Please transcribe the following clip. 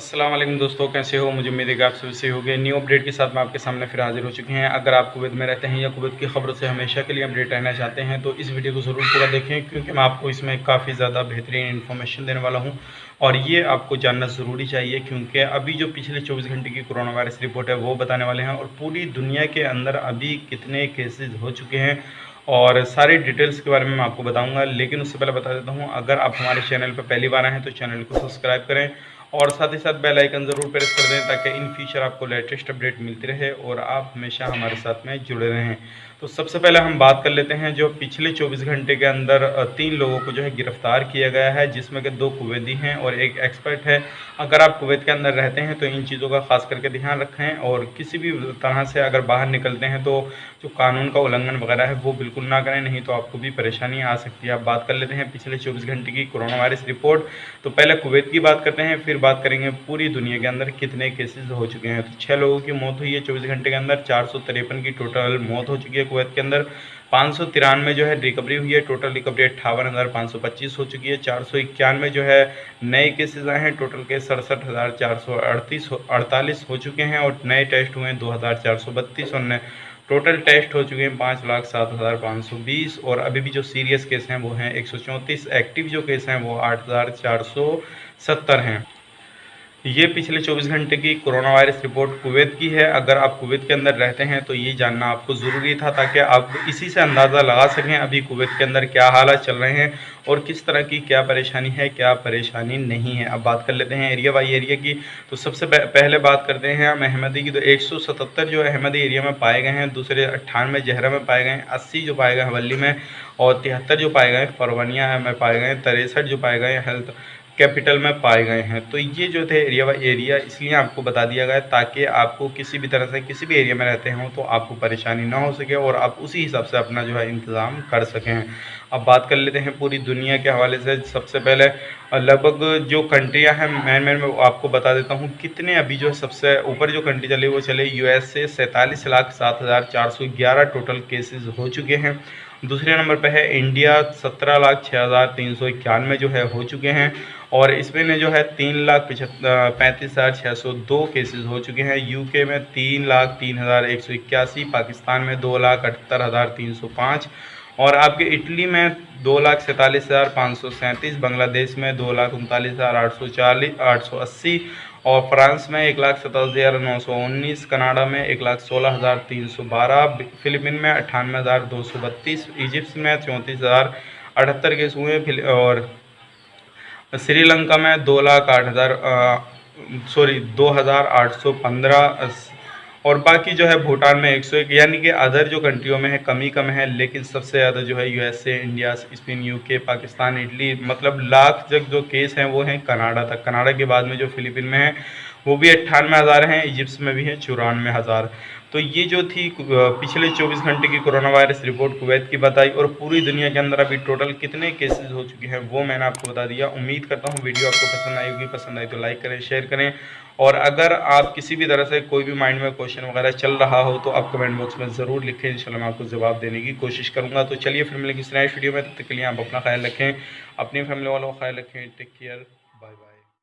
अस्सलाम वालेकुम दोस्तों, कैसे हो? मुझे उम्मीद है कि आप सभी सही होंगे। न्यू अपडेट के साथ मैं आपके सामने फिर हाजिर हो चुके हैं। अगर आप कुवैत में रहते हैं या कुवैत की खबरों से हमेशा के लिए अपडेट रहना चाहते हैं तो इस वीडियो को ज़रूर पूरा देखें, क्योंकि मैं आपको इसमें काफ़ी ज़्यादा बेहतरीन इन्फॉर्मेशन देने वाला हूँ और ये आपको जानना ज़रूरी चाहिए, क्योंकि अभी जो पिछले 24 घंटे की कोरोना वायरस रिपोर्ट है वो बताने वाले हैं और पूरी दुनिया के अंदर अभी कितने केसेज हो चुके हैं और सारी डिटेल्स के बारे में मैं आपको बताऊंगा। लेकिन उससे पहले बता देता हूं, अगर आप हमारे चैनल पर पहली बार आए हैं तो चैनल को सब्सक्राइब करें और साथ ही साथ बेल आइकन ज़रूर प्रेस कर दें, ताकि इन फ्यूचर आपको लेटेस्ट अपडेट मिलती रहे और आप हमेशा हमारे साथ में जुड़े रहें। तो सबसे पहले हम बात कर लेते हैं, जो पिछले 24 घंटे के अंदर 3 लोगों को जो है गिरफ्तार किया गया है, जिसमें कि 2 कुवैती हैं और एक एक्सपर्ट है। अगर आप कुवैत के अंदर रहते हैं तो इन चीज़ों का खास करके ध्यान रखें और किसी भी तरह से अगर बाहर निकलते हैं तो जो कानून का उल्लंघन वगैरह है वो बिल्कुल ना करें, नहीं तो आपको भी परेशानी आ सकती है। अब बात कर लेते हैं पिछले 24 घंटे की कोरोना वायरस रिपोर्ट। तो पहले कुवैत की बात करते हैं, फिर बात करेंगे पूरी दुनिया के अंदर कितने केसेस हो चुके हैं। तो 6 लोगों की मौत हुई है 24 घंटे के अंदर, 453 की टोटल मौत हो चुकी है कुवैत के अंदर, 593 जो है रिकवरी हुई है, टोटल रिकवरी 58,525 हो चुकी है, 491 जो है नए केसेस आए हैं, टोटल केस 67,438 हो चुके हैं और नए टेस्ट हुए हैं 2,432 और टोटल टेस्ट हो चुके हैं 5,07,520 और अभी भी जो सीरियस केस हैं वो हैं 134, एक्टिव जो केस हैं वो 8,470 हैं। ये पिछले 24 घंटे की कोरोना वायरस रिपोर्ट कुवैत की है। अगर आप कुवैत के अंदर रहते हैं तो ये जानना आपको ज़रूरी था, ताकि आप इसी से अंदाज़ा लगा सकें अभी कुवैत के अंदर क्या हालात चल रहे हैं और किस तरह की क्या परेशानी है, क्या परेशानी नहीं है। अब बात कर लेते हैं एरिया बाई एरिया की। तो सबसे पहले बात करते हैं हम अहमदी की। तो 177 जो अहमदी एरिया में पाए गए हैं, दूसरे 98 जहरा में पाए गए हैं, 80 जो पाए गए हवल्ली में और 73 जो पाए गए फरवनिया में पाए गए, 63 जो पाए गए हेल्थ कैपिटल में पाए गए हैं। तो ये जो थे एरिया बाई एरिया इसलिए आपको बता दिया गया ताकि आपको किसी भी तरह से किसी भी एरिया में रहते हों तो आपको परेशानी ना हो सके और आप उसी हिसाब से अपना जो है इंतज़ाम कर सकें। अब बात कर लेते हैं पूरी दुनिया के हवाले से। सबसे पहले लगभग जो कंट्रियां हैं मैन मैं आपको बता देता हूं कितने अभी जो सबसे ऊपर जो कंट्री चली वो चले यूएस से 47,07,411 टोटल केसेस हो चुके हैं। दूसरे नंबर पे है इंडिया, 17,06,391 जो है हो चुके हैं और इसमें ने जो है 3,35,602 केसेस हो चुके हैं। यूके में 3,03,181, पाकिस्तान में 2,78,305 और आपके इटली में 2,47,537, बांग्लादेश में 2,39,880 और फ्रांस में 1,27,919, कनाडा में 1,16,312, फिलीपीन में 98,232, इजिप्ट में 34,078 केस हुए और श्रीलंका में 2,0815 और बाकी जो है भूटान में 101। यानी कि अदर जो कंट्रियों में है कम है, लेकिन सबसे ज़्यादा जो है USA, India, Spain, UK, Pakistan, Italy, मतलब लाख जग जो केस हैं वो हैं कनाडा तक। कनाडा के बाद में जो फिलीपीन में है वो भी 98,000 हैं, इजिप्ट में भी है 94,000। तो ये जो थी पिछले 24 घंटे की कोरोना वायरस रिपोर्ट कुवैत की बताई और पूरी दुनिया के अंदर अभी टोटल कितने केसेस हो चुके हैं वो मैंने आपको बता दिया। उम्मीद करता हूँ वीडियो आपको पसंद आई होगी, पसंद आई तो लाइक करें, शेयर करें और अगर आप किसी भी तरह से कोई भी माइंड में क्वेश्चन वगैरह चल रहा हो तो आप कमेंट बॉक्स में ज़रूर लिखें, इंशाल्लाह मैं आपको जवाब देने की कोशिश करूँगा। तो चलिए फिर मिलेंगे इस नेक्स्ट वीडियो में, तब तक के लिए आप अपना ख्याल रखें, अपनी फैमिली वालों का ख्याल रखें। Take care.